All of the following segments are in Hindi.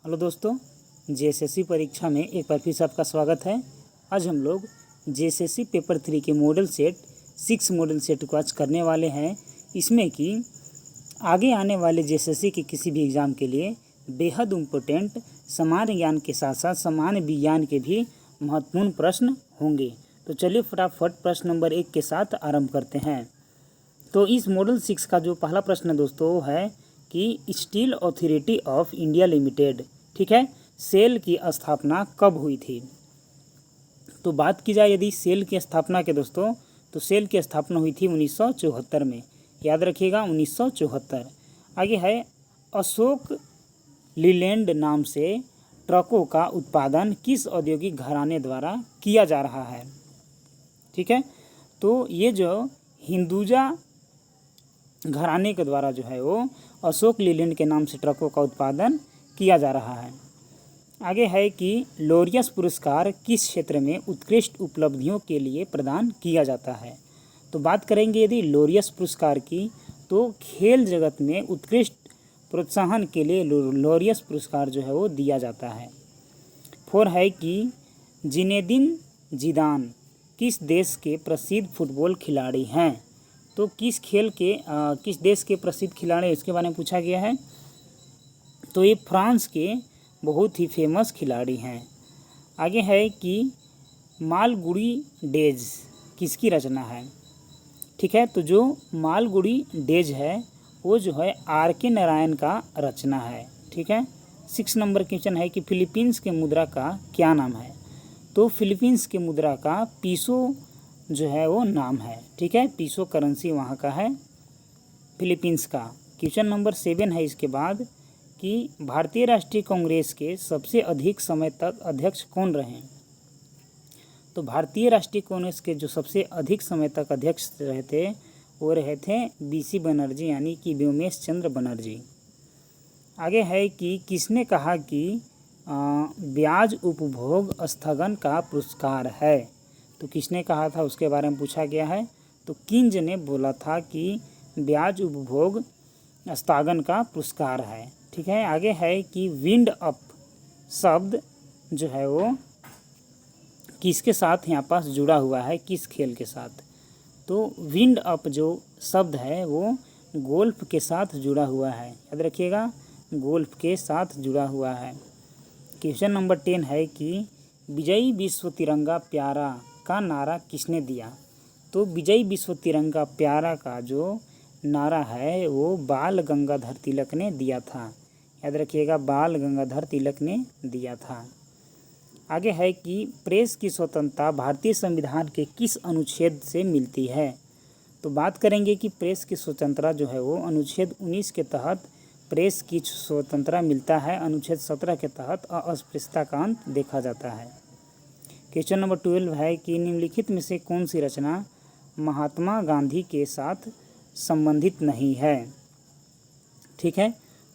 हेलो दोस्तों, जेएसएससी परीक्षा में एक बार फिर से आपका स्वागत है। आज हम लोग जेएसएससी पेपर 3 के मॉडल सेट 6 मॉडल सेट को आज करने वाले हैं। इसमें कि आगे आने वाले जेएसएससी के किसी भी एग्ज़ाम के लिए बेहद इम्पोर्टेंट सामान्य ज्ञान के साथ साथ सामान्य विज्ञान के भी महत्वपूर्ण प्रश्न होंगे। तो चलिए फटाफट प्रश्न नंबर 1 के साथ आरंभ करते हैं। तो इस मॉडल 6 का जो पहला प्रश्न है दोस्तों वो है कि steel authority of India limited, ठीक है, सेल की स्थापना कब हुई थी। तो बात की जाए यदि सेल की स्थापना के दोस्तों, तो सेल की स्थापना हुई थी 1974 में। याद रखिएगा 1974। आगे है अशोक लीलैंड नाम से ट्रकों का उत्पादन किस औद्योगिक घराने द्वारा किया जा रहा है। ठीक है, तो ये जो हिंदुजा घराने के द्वारा जो है वो अशोक लीलैंड के नाम से ट्रकों का उत्पादन किया जा रहा है। आगे है कि लोरियस पुरस्कार किस क्षेत्र में उत्कृष्ट उपलब्धियों के लिए प्रदान किया जाता है। तो बात करेंगे यदि लोरियस पुरस्कार की, तो खेल जगत में उत्कृष्ट प्रोत्साहन के लिए लोरियस पुरस्कार जो है वो दिया जाता है। 4 है कि जिनेदिन जिदान किस देश के प्रसिद्ध फुटबॉल खिलाड़ी हैं। तो किस देश के प्रसिद्ध खिलाड़ी इसके बारे में पूछा गया है। तो ये फ्रांस के बहुत ही फेमस खिलाड़ी हैं। आगे है कि मालगुडी डेज किसकी रचना है। ठीक है, तो जो मालगुडी डेज है वो जो है आर.के. नारायण का रचना है। ठीक है, 6 नंबर क्वेश्चन है कि फिलीपींस के मुद्रा का क्या नाम है। तो फिलीपींस के मुद्रा का पीसो जो है वो नाम है। ठीक है, पीसो करेंसी वहाँ का है फिलीपींस का। क्वेश्चन नंबर 7 है इसके बाद कि भारतीय राष्ट्रीय कांग्रेस के सबसे अधिक समय तक अध्यक्ष कौन रहे। तो भारतीय राष्ट्रीय कांग्रेस के जो सबसे अधिक समय तक अध्यक्ष रहे थे वो रहे थे बीसी बनर्जी, यानी कि व्योमेश चंद्र बनर्जी। आगे है कि किसने कहा कि ब्याज उपभोग स्थगन का पुरस्कार है। तो किसने कहा था उसके बारे में पूछा गया है। तो किंज ने बोला था कि ब्याज उपभोग स्थगन का पुरस्कार है। ठीक है, आगे है कि विंड अप शब्द जो है वो किसके साथ यहाँ पास जुड़ा हुआ है, किस खेल के साथ। तो विंड अप जो शब्द है वो गोल्फ के साथ जुड़ा हुआ है। याद रखिएगा गोल्फ के साथ जुड़ा हुआ है। क्वेश्चन नंबर 10 है कि विजयी विश्व तिरंगा प्यारा का नारा किसने दिया। तो विजयी विश्व तिरंगा प्यारा का जो नारा है वो बाल गंगाधर तिलक ने दिया था। याद रखिएगा बाल गंगाधर तिलक ने दिया था। आगे है कि प्रेस की स्वतंत्रता भारतीय संविधान के किस अनुच्छेद से मिलती है। तो बात करेंगे कि प्रेस की स्वतंत्रता जो है वो अनुच्छेद 19 के तहत प्रेस की स्वतंत्रता मिलता है। अनुच्छेद 17 के तहत अस्पृश्यता का अंत देखा जाता है। क्वेश्चन नंबर 12 है कि निम्नलिखित में से कौन सी रचना महात्मा गांधी के साथ संबंधित नहीं है। ठीक है,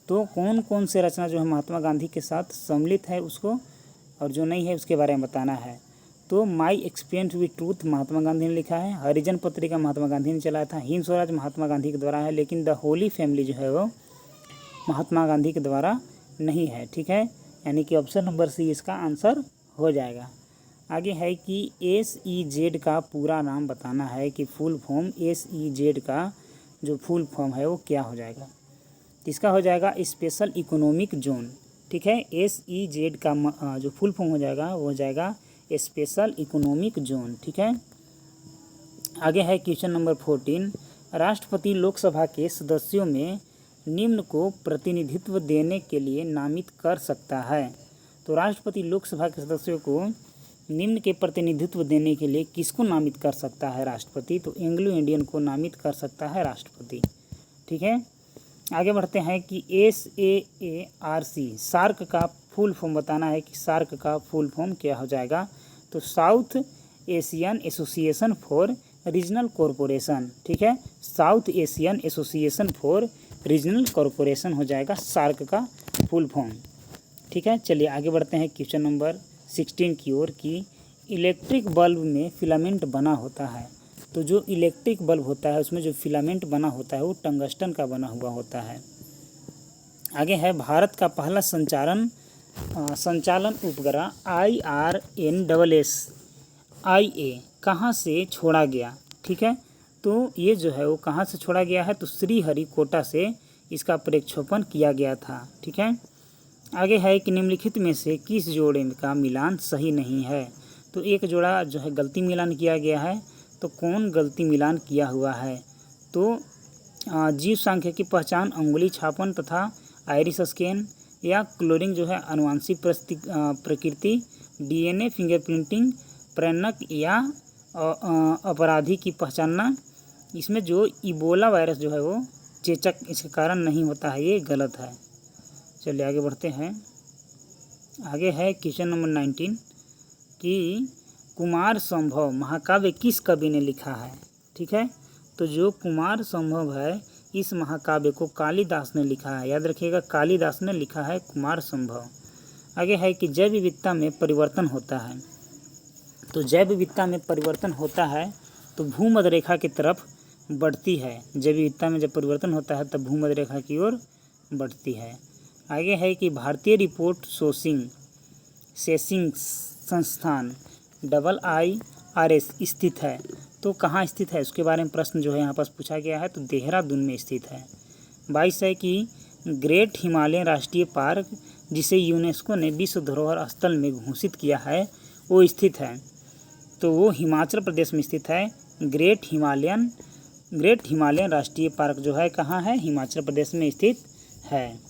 तो कौन कौन से रचना जो है महात्मा गांधी के साथ सम्मिलित है उसको, और जो नहीं है उसके बारे में बताना है। तो my experience with truth Mahatma Gandhi ने लिखा है। हरिजन पत्रिका महात्मा गांधी ने चलाया था। हिंद स्वराज महात्मा गांधी के द्वारा है, लेकिन द होली फैमिली जो है वो महात्मा गांधी के द्वारा नहीं है। ठीक है, यानी कि ऑप्शन नंबर सी इसका आंसर हो जाएगा। आगे है कि SEZ का पूरा नाम बताना है कि फुल फॉर्म SEZ का जो फुल फॉर्म है वो क्या हो जाएगा। इसका हो जाएगा स्पेशल इकोनॉमिक जोन। ठीक है, SEZ का जो फुल फॉर्म हो जाएगा वो हो जाएगा स्पेशल इकोनॉमिक जोन। ठीक है, आगे है क्वेश्चन नंबर 14, राष्ट्रपति लोकसभा के सदस्यों में निम्न को प्रतिनिधित्व देने के लिए नामित कर सकता है। तो राष्ट्रपति लोकसभा के सदस्यों को निम्न के प्रतिनिधित्व देने के लिए किसको नामित कर सकता है राष्ट्रपति। तो एंग्लो इंडियन को नामित कर सकता है राष्ट्रपति। ठीक है, आगे बढ़ते हैं कि SAARC सार्क का फुल फॉर्म बताना है कि सार्क का फुल फॉर्म क्या हो जाएगा। तो south Asian association for regional corporation. ठीक है, south Asian association for regional corporation हो जाएगा सार्क का फुल फॉर्म। ठीक है, चलिए आगे बढ़ते हैं क्वेश्चन नंबर 16 की ओर कि इलेक्ट्रिक बल्ब में फिलामेंट बना होता है। तो जो इलेक्ट्रिक बल्ब होता है उसमें जो फिलामेंट बना होता है वो टंगस्टन का बना हुआ होता है। आगे है भारत का पहला संचारण संचालन उपग्रह IRNSSIA कहाँ से छोड़ा गया। ठीक है, तो ये जो है वो कहाँ से छोड़ा गया है, तो श्रीहरिकोटा से इसका प्रक्षेपण किया गया था। ठीक है, आगे है कि निम्नलिखित में से किस जोड़े का मिलान सही नहीं है। तो एक जोड़ा जो है गलती मिलान किया गया है, तो कौन गलती मिलान किया हुआ है। तो जीव सांख्यिकी पहचान अंगुली छापन तथा आइरिस स्कैन, या क्लोरिंग जो है आनुवांशिक प्रकृति, DNA फिंगरप्रिंटिंग, प्रेरक या अपराधी की पहचानना। इसमें जो इबोला वायरस जो है वो चेचक इसके कारण नहीं होता है, ये गलत है। चलिए आगे बढ़ते हैं। आगे है क्वेश्चन नंबर 19 कि कुमार संभव महाकाव्य किस कवि ने लिखा है। ठीक है, तो जो कुमार संभव है इस महाकाव्य को कालिदास ने लिखा है। याद रखिएगा, कालिदास ने लिखा है कुमार संभव। आगे है कि जैव विविधता में परिवर्तन होता है। तो जैव विविधता में परिवर्तन होता है तो भूमध्य रेखा की तरफ बढ़ती है। जैव विविधता में जब परिवर्तन होता है तब भूमध्य रेखा की ओर बढ़ती है। आगे है कि भारतीय रिपोर्ट सेसिंग संस्थान IIRS स्थित है। तो कहाँ स्थित है उसके बारे में प्रश्न जो है यहाँ पास पूछा गया है, तो देहरादून में स्थित है। 22 है कि ग्रेट हिमालयन राष्ट्रीय पार्क जिसे यूनेस्को ने विश्व धरोहर स्थल में घोषित किया है वो स्थित है। तो वो हिमाचल प्रदेश में स्थित है। ग्रेट हिमालयन राष्ट्रीय पार्क जो है कहाँ है, हिमाचल प्रदेश में स्थित है।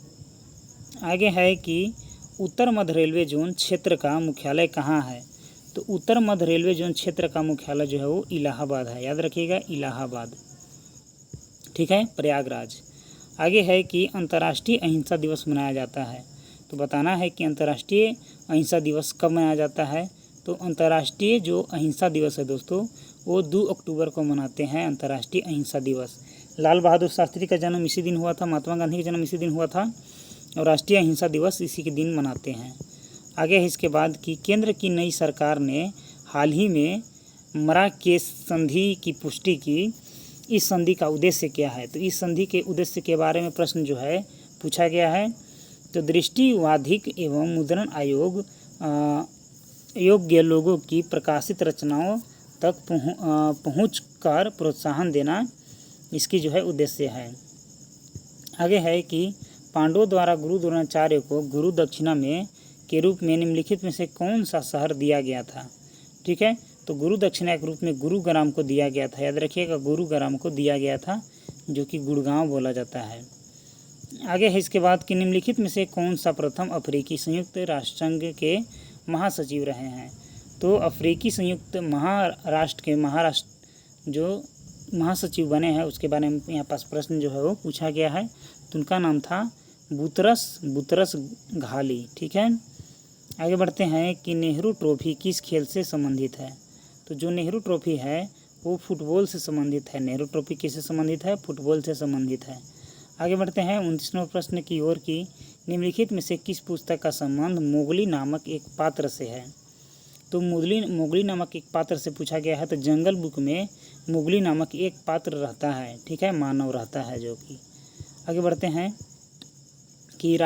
आगे है कि उत्तर मध्य रेलवे जोन क्षेत्र का मुख्यालय कहाँ है। तो उत्तर मध्य रेलवे जोन क्षेत्र का मुख्यालय जो है वो इलाहाबाद है। याद रखिएगा, इलाहाबाद। ठीक है, प्रयागराज। आगे है कि अंतर्राष्ट्रीय अहिंसा दिवस मनाया जाता है। तो बताना है कि अंतर्राष्ट्रीय अहिंसा दिवस कब मनाया जाता है। तो अंतर्राष्ट्रीय जो अहिंसा दिवस है दोस्तों वो 2 अक्टूबर को मनाते हैं, अंतर्राष्ट्रीय अहिंसा दिवस। लाल बहादुर शास्त्री का जन्म इसी दिन हुआ था, महात्मा गांधी का जन्म इसी दिन हुआ था, और राष्ट्रीय अहिंसा दिवस इसी के दिन मनाते हैं। आगे है इसके बाद कि केंद्र की नई सरकार ने हाल ही में मराकेश संधि की पुष्टि की। इस संधि का उद्देश्य क्या है। तो इस संधि के उद्देश्य के बारे में प्रश्न जो है पूछा गया है। तो दृष्टिबाधित एवं मुद्रण आयोग योग्य लोगों की प्रकाशित रचनाओं तक पहुँच कर प्रोत्साहन देना इसकी जो है उद्देश्य है। आगे है कि पांडवों द्वारा गुरु द्रोणाचार्य को गुरु दक्षिणा में के रूप में निम्नलिखित में से कौन सा शहर दिया गया था। ठीक है, तो गुरु दक्षिणा के रूप में गुरुग्राम को दिया गया था। याद रखिएगा, गुरुग्राम को दिया गया था, जो कि गुड़गांव बोला जाता है। आगे है इसके बाद कि निम्नलिखित में से कौन सा प्रथम अफ्रीकी संयुक्त राष्ट्र संघ के महासचिव रहे हैं। तो अफ्रीकी संयुक्त महाराष्ट्र के जो महासचिव बने हैं उसके बारे में यहाँ पास प्रश्न जो है वो पूछा गया है। तो उनका नाम था बुतरस घाली। ठीक है, आगे बढ़ते हैं कि नेहरू ट्रॉफी किस खेल से संबंधित है। तो जो नेहरू ट्रॉफी है वो फुटबॉल से संबंधित है। नेहरू ट्रॉफी किससे संबंधित है, फुटबॉल से संबंधित है। आगे बढ़ते हैं 29वें प्रश्न की ओर की निम्नलिखित में से किस पुस्तक का संबंध मोगली नामक एक पात्र से है। तो मोगली नामक एक पात्र से पूछा गया है। तो जंगल बुक में मोगली नामक एक पात्र रहता है। ठीक है, मानव रहता है जो कि। आगे बढ़ते हैं कि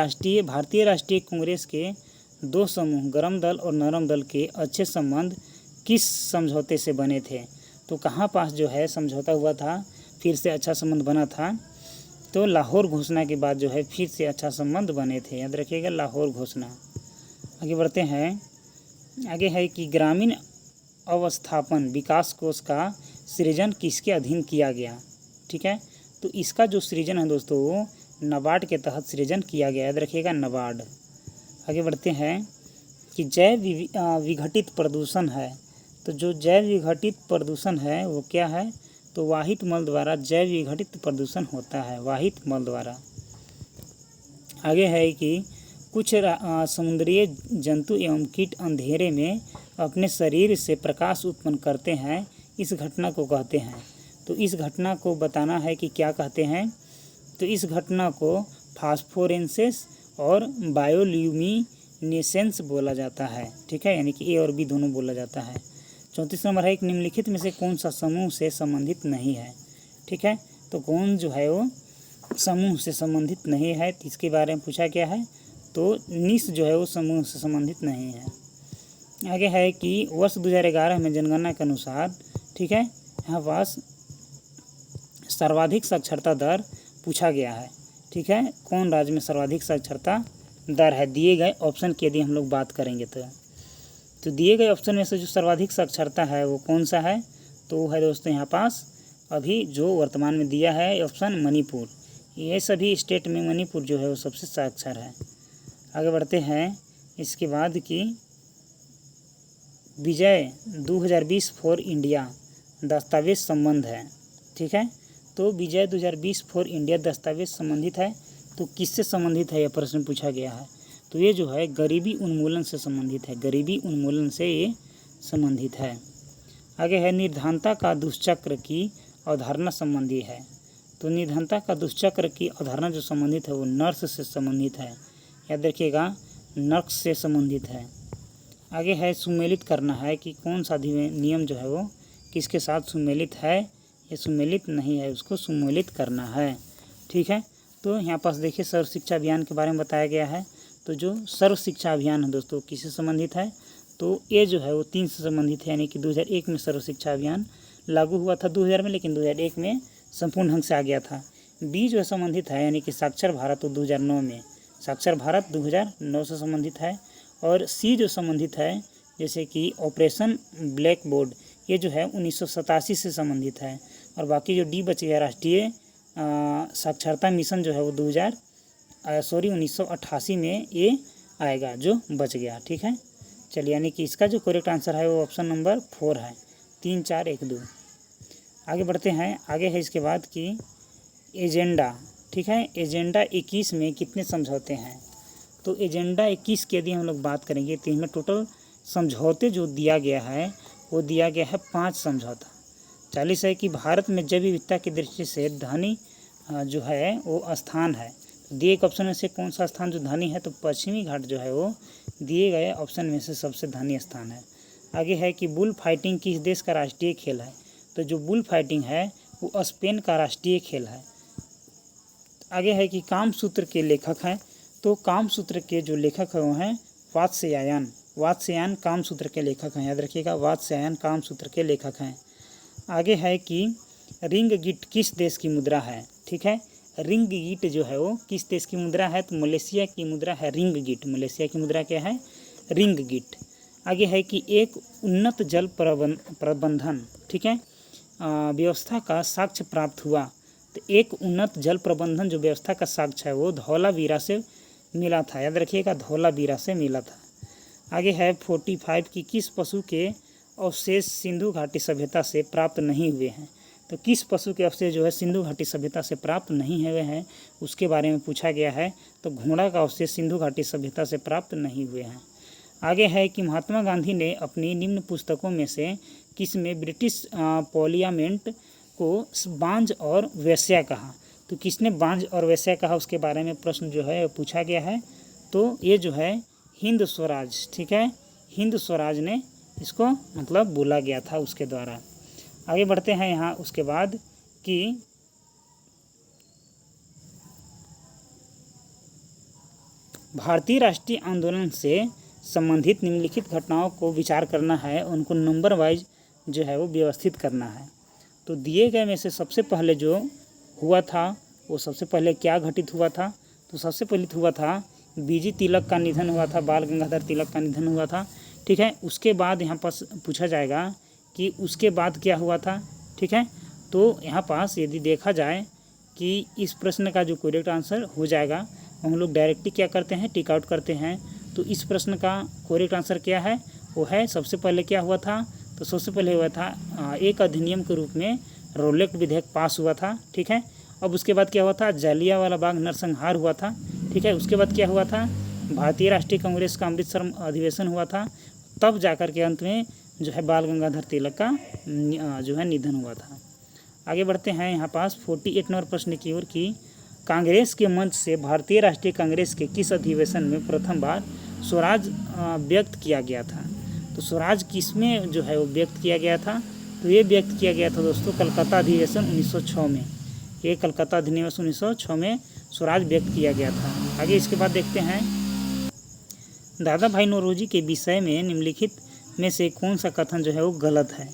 भारतीय राष्ट्रीय कांग्रेस के 2 समूह गरम दल और नरम दल के अच्छे संबंध किस समझौते से बने थे। तो कहाँ पास जो है समझौता हुआ था, फिर से अच्छा संबंध बना था। तो लाहौर घोषणा के बाद जो है फिर से अच्छा संबंध बने थे। याद रखिएगा, लाहौर घोषणा। आगे बढ़ते हैं। आगे है कि ग्रामीण अवस्थापन विकास कोष का सृजन किसके अधीन किया गया। ठीक है, तो इसका जो सृजन है दोस्तों वो नाबार्ड के तहत सृजन किया गया। याद रखिएगा, नाबार्ड। आगे बढ़ते हैं कि जैव विघटित प्रदूषण है। तो जो जैव विघटित प्रदूषण है वो क्या है, तो वाहित मल द्वारा जैव विघटित प्रदूषण होता है, वाहित मल द्वारा। आगे है कि कुछ समुद्रीय जंतु एवं कीट अंधेरे में अपने शरीर से प्रकाश उत्पन्न करते हैं, इस घटना को कहते हैं। तो इस घटना को बताना है कि क्या कहते हैं। तो इस घटना को फास्फोरेंसेस और बायोल्यूमिनेसेंस बोला जाता है। ठीक है, यानी कि ए और बी दोनों बोला जाता है। 34 नंबर है कि निम्नलिखित में से कौन सा समूह से संबंधित नहीं है। ठीक है, तो कौन जो है वो समूह से संबंधित नहीं है, इसके बारे में पूछा गया है। तो निस जो है वो समूह से संबंधित नहीं है। आगे है कि वर्ष 2011 में जनगणना के अनुसार, ठीक है, यहाँ पास सर्वाधिक साक्षरता दर पूछा गया है, ठीक है, कौन राज्य में सर्वाधिक साक्षरता दर है दिए गए ऑप्शन की यदि हम लोग बात करेंगे तो दिए गए ऑप्शन में से जो सर्वाधिक साक्षरता है वो कौन सा है, तो वो है दोस्तों यहाँ पास अभी जो वर्तमान में दिया है ऑप्शन मणिपुर। ये सभी स्टेट में मणिपुर जो है वो सबसे साक्षर है। आगे बढ़ते हैं, इसके बाद की विजय 2020 फॉर इंडिया दस्तावेज संबंध है, ठीक है, तो विजय 2020 फॉर इंडिया दस्तावेज संबंधित है, तो किससे संबंधित है यह प्रश्न पूछा गया है, तो ये जो है गरीबी उन्मूलन से संबंधित है, गरीबी उन्मूलन से ये संबंधित है। आगे है निर्धनता का दुष्चक्र की अवधारणा संबंधी है, तो निर्धनता का दुष्चक्र की अवधारणा जो संबंधित है वो नर्स से संबंधित है, याद रखिएगा नर्स से संबंधित है। आगे है सुमेलित करना है कि कौन सा नियम जो है वो किसके साथ सुमेलित है, ये सुमेलित नहीं है, उसको सुमेलित करना है, ठीक है। तो यहाँ पास देखिए सर्व शिक्षा अभियान के बारे में बताया गया है, तो जो सर्व शिक्षा अभियान है दोस्तों किससे संबंधित है, तो ये जो है वो 3 से संबंधित है, यानी कि 2001 में सर्व शिक्षा अभियान लागू हुआ था 2000 में, लेकिन 2001 में संपूर्ण ढंग से आ गया था। बी जो है संबंधित है यानी कि साक्षर भारत, तो 2009 में साक्षर भारत 2009 से संबंधित है। और सी जो संबंधित है जैसे कि ऑपरेशन ब्लैक बोर्ड, ये जो है 1987 से संबंधित है। और बाकी जो डी बच गया राष्ट्रीय साक्षरता मिशन जो है वो 1988 में ये आएगा जो बच गया, ठीक है। चलिए यानी कि इसका जो करेक्ट आंसर है वो ऑप्शन नंबर 4 है, 3 4 1 2। आगे बढ़ते हैं, आगे है इसके बाद कि एजेंडा, ठीक है, एजेंडा 21 में कितने समझौते हैं, तो एजेंडा 21 की यदि हम लोग बात करेंगे तो इसमें टोटल समझौते जो दिया गया है वो दिया गया है 5 समझौता। 40 है कि भारत में जैव विविधता की दृष्टि से धनी जो है वो स्थान है, दिए गए ऑप्शन में से कौन सा स्थान जो धनी है, तो पश्चिमी घाट जो है वो दिए गए ऑप्शन में से सबसे धनी स्थान है। आगे है कि बुल फाइटिंग किस देश का राष्ट्रीय खेल है, तो जो बुल फाइटिंग है वो स्पेन का राष्ट्रीय खेल है। आगे है कि कामसूत्र के लेखक हैं, तो कामसूत्र के जो लेखक हैं वो हैं वात्स्यायन, वात्स्यायन कामसूत्र के लेखक हैं, याद रखिएगा वात्स्यायन कामसूत्र के लेखक हैं। आगे है कि रिंगगिट किस देश की मुद्रा है, ठीक है, रिंगगिट जो है वो किस देश की मुद्रा है, तो मलेशिया की मुद्रा है रिंगगिट, मलेशिया की मुद्रा क्या है रिंगगिट। आगे है कि एक उन्नत जल प्रबंधन, ठीक है, व्यवस्था का साक्ष्य प्राप्त हुआ, तो एक उन्नत जल प्रबंधन जो व्यवस्था का साक्ष्य है वो धौलावीरा से मिला था, याद रखिएगा धौलावीरा से मिला था। आगे है 45 की किस पशु के अवशेष सिंधु घाटी सभ्यता से प्राप्त नहीं हुए हैं, तो किस पशु के अवशेष जो है सिंधु घाटी सभ्यता से प्राप्त नहीं हुए हैं उसके बारे में पूछा गया है, तो घोड़ा का अवशेष सिंधु घाटी सभ्यता से प्राप्त नहीं हुए हैं। आगे है कि महात्मा गांधी ने अपनी निम्न पुस्तकों में से किस में ब्रिटिश पार्लियामेंट को बांझ और वेश्या कहा, तो किसने बांझ और वेश्या कहा उसके बारे में प्रश्न जो है पूछा गया है, तो ये जो है हिंद स्वराज, ठीक है, हिंद स्वराज ने इसको मतलब बोला गया था उसके द्वारा। आगे बढ़ते हैं यहाँ उसके बाद कि भारतीय राष्ट्रीय आंदोलन से संबंधित निम्नलिखित घटनाओं को विचार करना है, उनको नंबर वाइज जो है वो व्यवस्थित करना है। तो दिए गए में से सबसे पहले जो हुआ था वो सबसे पहले क्या घटित हुआ था, तो सबसे पहले हुआ था बीजी तिलक का निधन हुआ था, बाल गंगाधर तिलक का निधन हुआ था, ठीक है। उसके बाद यहाँ पास पूछा जाएगा कि उसके बाद क्या हुआ था, ठीक है। तो यहाँ पास यदि देखा जाए कि इस प्रश्न का जो करेक्ट आंसर हो जाएगा हम लोग डायरेक्टली क्या करते हैं टिक आउट करते हैं। तो इस प्रश्न का करेक्ट आंसर क्या है, वो है सबसे पहले क्या हुआ था, तो सबसे पहले हुआ था एक अधिनियम के रूप में रोलेक्ट विधेयक पास हुआ था, ठीक है। अब उसके बाद क्या हुआ था, जालियांवाला बाग नरसंहार हुआ था, ठीक है। उसके बाद क्या हुआ था, भारतीय राष्ट्रीय कांग्रेस का अमृतसर अधिवेशन हुआ था, तब जाकर के अंत में जो है बाल गंगाधर तिलक का जो है निधन हुआ था। आगे बढ़ते हैं यहाँ पास 48 नंबर प्रश्न की ओर की कांग्रेस के मंच से भारतीय राष्ट्रीय कांग्रेस के किस अधिवेशन में प्रथम बार स्वराज व्यक्त किया गया था, तो स्वराज किस में जो है वो व्यक्त किया गया था, तो ये व्यक्त किया गया था दोस्तों कलकत्ता अधिवेशन 1906 में, ये कलकत्ता अधिनिवेशन 1906 में स्वराज व्यक्त किया गया था। आगे इसके बाद देखते हैं दादा भाई नौरोजी के विषय में निम्नलिखित में से कौन सा कथन जो है वो गलत है।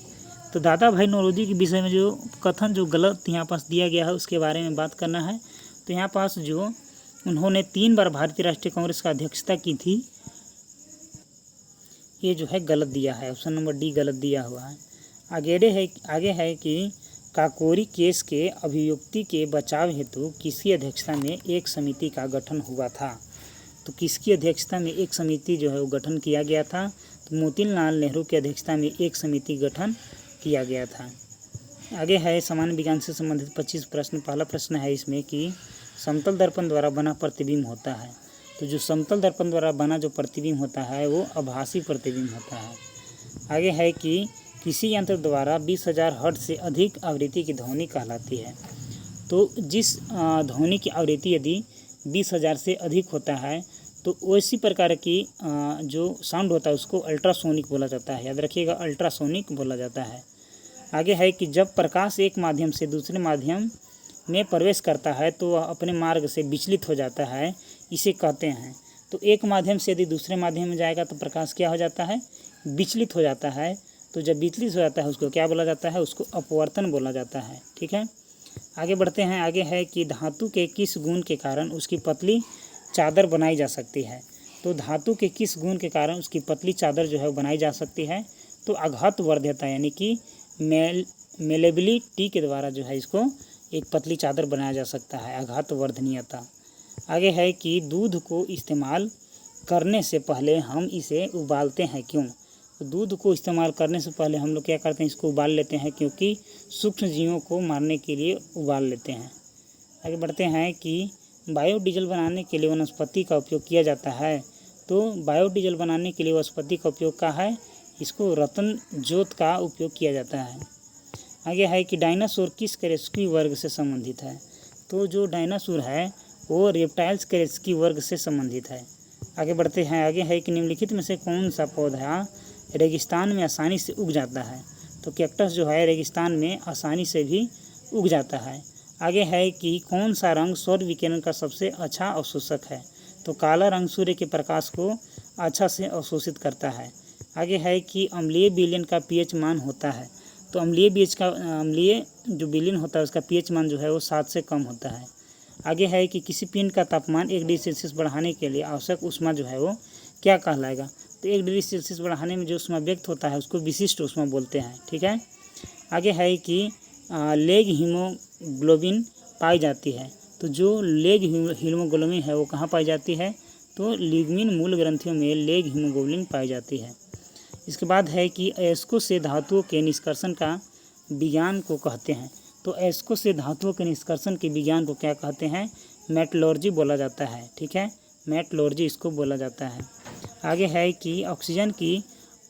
तो दादा भाई नौरोजी के विषय में जो कथन जो गलत यहाँ पास दिया गया है उसके बारे में बात करना है। तो यहाँ पास जो उन्होंने 3 बार भारतीय राष्ट्रीय कांग्रेस का अध्यक्षता की थी, ये जो है गलत दिया है, ऑप्शन नंबर डी गलत दिया हुआ है। आगे है कि काकोरी केस के अभियुक्ति के बचाव हेतु किसकी अध्यक्षता में एक समिति का गठन हुआ था। तो किसकी अध्यक्षता में एक समिति जो है वो गठन किया गया था। तो मोतीलाल नेहरू की अध्यक्षता में एक समिति गठन किया गया था। आगे है सामान्य विज्ञान से संबंधित 25 प्रश्न। पहला प्रश्न है इसमें कि समतल दर्पण द्वारा बना प्रतिबिंब होता है। तो जो समतल दर्पण द्वारा बना जो प्रतिबिंब होता है वो आभासी प्रतिबिंब होता है। आगे है कि किसी यंत्र द्वारा 20,000 हर्ट्ज से अधिक आवृत्ति की ध्वनि कहलाती है। तो जिस ध्वनि की आवृत्ति यदि 20,000 से अधिक होता है तो वैसी प्रकार की जो साउंड होता है उसको अल्ट्रासोनिक बोला जाता है। याद रखिएगा, अल्ट्रासोनिक बोला जाता है। आगे है कि जब प्रकाश एक माध्यम से दूसरे माध्यम में प्रवेश करता है तो वह अपने मार्ग से विचलित हो जाता है, इसे कहते हैं। तो एक माध्यम से यदि दूसरे माध्यम में जाएगा तो प्रकाश क्या हो जाता है, विचलित हो जाता है। तो जब विचलित हो जाता है उसको क्या बोला जाता है, उसको अपवर्तन बोला जाता है। ठीक है, आगे बढ़ते हैं। आगे है कि धातु के किस गुण के कारण उसकी पतली चादर बनाई जा सकती है। तो धातु के किस गुण के कारण उसकी पतली चादर जो है वो बनाई जा सकती है। तो आघात वर्ध्यता यानी कि मेलेबिलिटी के द्वारा जो है इसको एक पतली चादर बनाया जा सकता है, आघात वर्धनीयता। आगे है कि दूध को इस्तेमाल करने से पहले हम इसे उबालते हैं, क्यों। तो दूध को इस्तेमाल करने से पहले हम लोग क्या करते हैं, इसको उबाल लेते हैं, क्योंकि सूक्ष्म जीवों को मारने के लिए उबाल लेते हैं। आगे बढ़ते हैं कि बायोडीजल बनाने के लिए वनस्पति का उपयोग किया जाता है। तो बायोडीजल बनाने के लिए वनस्पति का उपयोग का है, इसको रतन जोत का उपयोग किया जाता है। आगे है कि डायनासोर किस करेस्की वर्ग से संबंधित है। तो जो डायनासोर है वो रेप्टाइल्स करेस्की वर्ग से संबंधित है। आगे बढ़ते हैं। आगे है कि निम्नलिखित में से कौन सा पौधा रेगिस्तान में आसानी से उग जाता है। तो कैक्टस जो है रेगिस्तान में आसानी से भी उग जाता है। आगे है कि कौन सा रंग सौर विकिरण का सबसे अच्छा अवशोषक है। तो काला रंग सूर्य के प्रकाश को अच्छा से अवशोषित करता है। आगे है कि अम्लीय विलयन का pH मान होता है। तो अम्लीय जो विलयन होता है उसका pH मान जो है वो 7 से कम होता है। आगे है कि किसी पिंड का तापमान 1 डिग्री सेल्सियस बढ़ाने के लिए आवश्यक ऊष्मा जो है वो क्या कहलाएगा। तो 1 डिग्री सेल्सियस बढ़ाने में जो ऊष्मा व्यक्त होता है उसको विशिष्ट ऊष्मा बोलते हैं। ठीक है, आगे है कि लेग हीमोग्लोबिन पाई जाती है। तो जो लेग हीमोग्लोबिन है वो कहाँ पाई जाती है, तो लिग्मिन मूल ग्रंथियों में लेग हीमोग्लोबिन पाई जाती है। इसके बाद है कि अयस्कों से धातुओं के निष्कर्षण का विज्ञान को कहते हैं। तो अयस्कों से धातुओं के निष्कर्षण के विज्ञान को क्या कहते हैं, मेटलर्जी बोला जाता है। ठीक है, मेटलर्जी इसको बोला जाता है। आगे है कि ऑक्सीजन की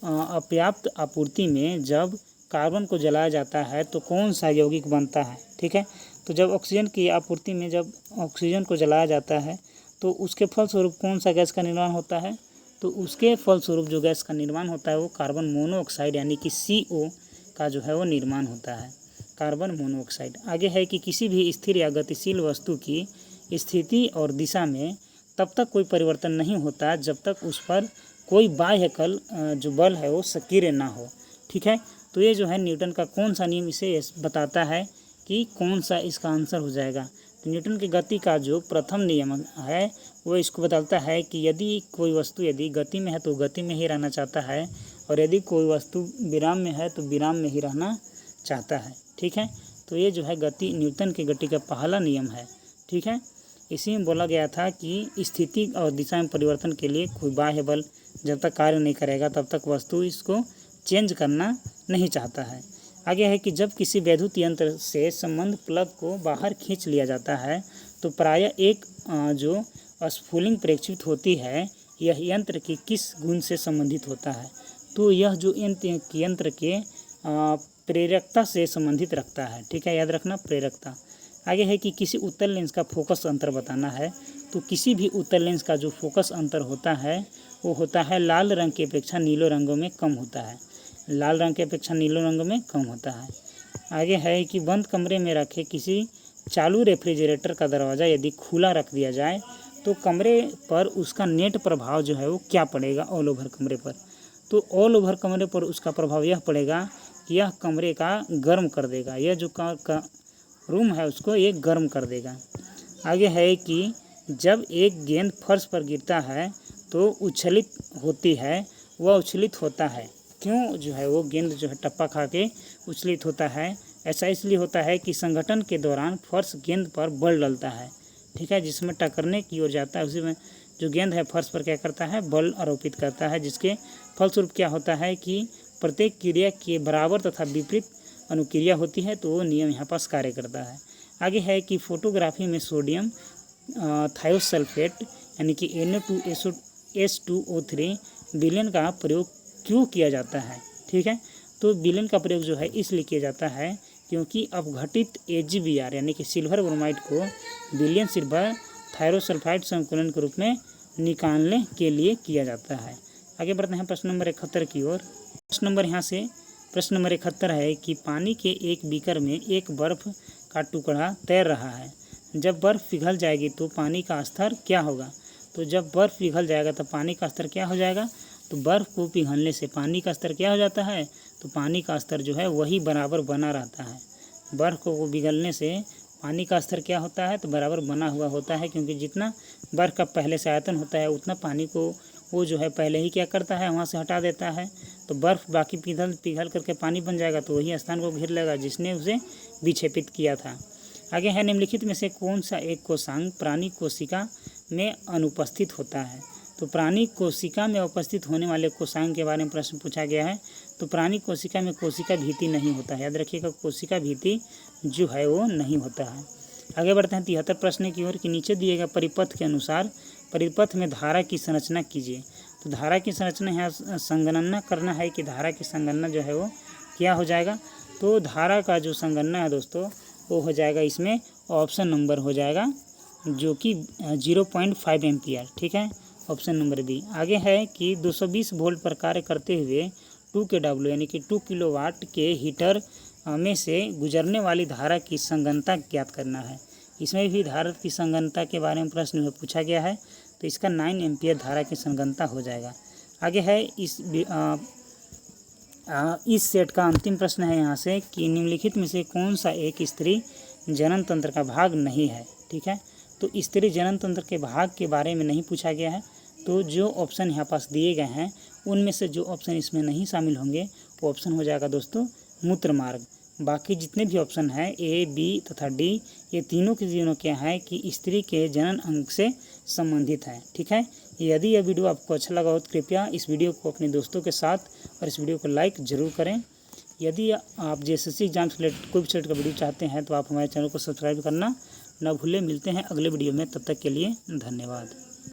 अपर्याप्त आपूर्ति में जब कार्बन को जलाया जाता है तो कौन सा यौगिक बनता है। ठीक है, तो जब ऑक्सीजन की आपूर्ति में जब ऑक्सीजन को जलाया जाता है तो उसके फलस्वरूप कौन सा गैस का निर्माण होता है। तो उसके फलस्वरूप जो गैस का निर्माण होता है वो कार्बन मोनोऑक्साइड यानी कि CO का जो है वो निर्माण होता है, कार्बन मोनोऑक्साइड। आगे है कि किसी भी स्थिर या गतिशील वस्तु की स्थिति और दिशा में तब तक कोई परिवर्तन नहीं होता जब तक उस पर कोई बाह्य जो बल है वो सक्रिय ना हो। ठीक है, तो ये जो है न्यूटन का कौन सा नियम इसे बताता है कि कौन सा इसका आंसर हो जाएगा। तो न्यूटन की गति का जो प्रथम नियम है वो इसको बताता है कि यदि कोई वस्तु यदि गति में है तो गति में ही रहना चाहता है, और यदि कोई वस्तु विराम में है तो विराम में ही रहना चाहता है। ठीक है, तो ये जो है गति न्यूटन की गति का पहला नियम है। ठीक है, इसी में बोला गया था कि स्थिति और दिशा में परिवर्तन के लिए कोई बाह्य बल जब तक कार्य नहीं करेगा तब तक वस्तु इसको चेंज करना नहीं चाहता है। आगे है कि जब किसी वैद्युत यंत्र से संबंध प्लग को बाहर खींच लिया जाता है तो प्रायः एक जो स्फुलिंग प्रेक्षित होती है, यह यंत्र के किस गुण से संबंधित होता है। तो यह जो यंत्र के प्रेरकता से संबंधित रखता है। ठीक है, याद रखना, प्रेरकता। आगे है कि किसी उत्तल लेंस का फोकस अंतर बताना है। तो किसी भी उत्तल लेंस का जो फोकस अंतर होता है वो होता है लाल रंग की अपेक्षा नीले रंगों में कम होता है, लाल रंग की अपेक्षा नीले रंग में कम होता है। आगे है कि बंद कमरे में रखे किसी चालू रेफ्रिजरेटर का दरवाज़ा यदि खुला रख दिया जाए तो कमरे पर उसका नेट प्रभाव जो है वो क्या पड़ेगा ऑल ओवर कमरे पर। तो ऑल ओवर कमरे पर उसका प्रभाव यह पड़ेगा कि यह कमरे का गर्म कर देगा, यह जो रूम है उसको ये गर्म कर देगा। आगे है कि जब एक गेंद फर्श पर गिरता है तो उछलित होती है, वह उछलित होता है क्यों जो है वो गेंद जो है टप्पा खा के उछलित होता है। ऐसा इसलिए होता है कि संगठन के दौरान फर्श गेंद पर बल डालता है, ठीक है, जिसमें टकरने की ओर जाता है, उसी में जो गेंद है फर्श पर क्या करता है, बल आरोपित करता है, जिसके फलस्वरूप क्या होता है कि प्रत्येक क्रिया के बराबर तथा विपरीत अनुक्रिया होती है, तो वो नियम यहाँ पास कार्य करता है। आगे है कि फोटोग्राफी में सोडियम थायोसल्फेट यानी कि Na2SO2O3 विलेन का प्रयोग क्यों किया जाता है, ठीक है। तो विलेन का प्रयोग जो है इसलिए किया जाता है क्योंकि अपघटित AgBr यानी कि सिल्वर ब्रोमाइड को विलेन सिल्वर थायरोसल्फाइड संकुलन के रूप में निकालने के लिए किया जाता है। आगे बढ़ते हैं प्रश्न नंबर 71 की ओर। प्रश्न नंबर 71 है कि पानी के एक बीकर में एक बर्फ़ का टुकड़ा तैर रहा है। जब बर्फ़ पिघल जाएगी तो पानी का स्तर क्या होगा। तो जब बर्फ़ पिघल जाएगा तो पानी का स्तर क्या हो जाएगा। तो बर्फ़ को पिघलने से पानी का स्तर क्या हो जाता है, तो पानी का स्तर जो है वही बराबर बना रहता है। बर्फ़ को पिघलने से पानी का स्तर क्या होता है, तो बराबर बना हुआ होता है, क्योंकि जितना बर्फ़ का पहले से आयतन होता है उतना पानी को वो जो है पहले ही क्या करता है, वहाँ से हटा देता है। तो बर्फ़ बाकी पिघल करके पानी बन जाएगा, तो वही स्थान को घेर लेगा जिसने उसे विक्षेपित किया था। आगे है निम्नलिखित में से कौन सा एक कोशांग प्राणी कोशिका में अनुपस्थित होता है। तो प्राणी कोशिका में उपस्थित होने वाले कोशांग के बारे में प्रश्न पूछा गया है। तो प्राणी कोशिका में कोशिका भीति नहीं होता है, याद रखिएगा, कोशिका भीति जो है वो नहीं होता है। आगे बढ़ते हैं 73 प्रश्न की ओर कि नीचे दिए गए परिपथ के अनुसार परिपथ में धारा की संरचना कीजिए। तो धारा की संरचना यहाँ संगणना करना है कि धारा की संगणना जो है वो क्या हो जाएगा। तो धारा का जो संगणना है दोस्तों वो हो जाएगा, इसमें ऑप्शन नंबर हो जाएगा जो कि 0.5 एम्पियर, ठीक है, ऑप्शन नंबर बी। आगे है कि 220 वोल्ट पर कार्य करते हुए 2 kW यानी कि 2 किलोवाट के हीटर में से गुजरने वाली धारा की संगणना ज्ञात करना है। इसमें भी धारा की संगणना के बारे में प्रश्न में पूछा गया है, तो इसका 9 एम्पियर धारा की संगणना हो जाएगा। आगे है इस सेट का अंतिम प्रश्न है यहाँ से कि निम्नलिखित में से कौन सा एक स्त्री जनन तंत्र का भाग नहीं है, ठीक है। तो स्त्री जनन तंत्र के भाग के बारे में नहीं पूछा गया है। तो जो ऑप्शन यहाँ पास दिए गए हैं उनमें से जो ऑप्शन इसमें नहीं शामिल होंगे वो ऑप्शन हो जाएगा दोस्तों मूत्र मार्ग। बाकी जितने भी ऑप्शन हैं A, B तथा D, ये तीनों के तीनों क्या है कि स्त्री के जनन अंग से संबंधित है, ठीक है। यदि यह वीडियो आपको अच्छा लगा हो तो कृपया इस वीडियो को अपने दोस्तों के साथ और इस वीडियो को लाइक ज़रूर करें। यदि आप JSSC एग्जाम से रिलेटेड कोई भी सब्जेक्ट का वीडियो चाहते हैं तो आप हमारे चैनल को सब्सक्राइब करना न भूलें। मिलते हैं अगले वीडियो में, तब तक के लिए धन्यवाद।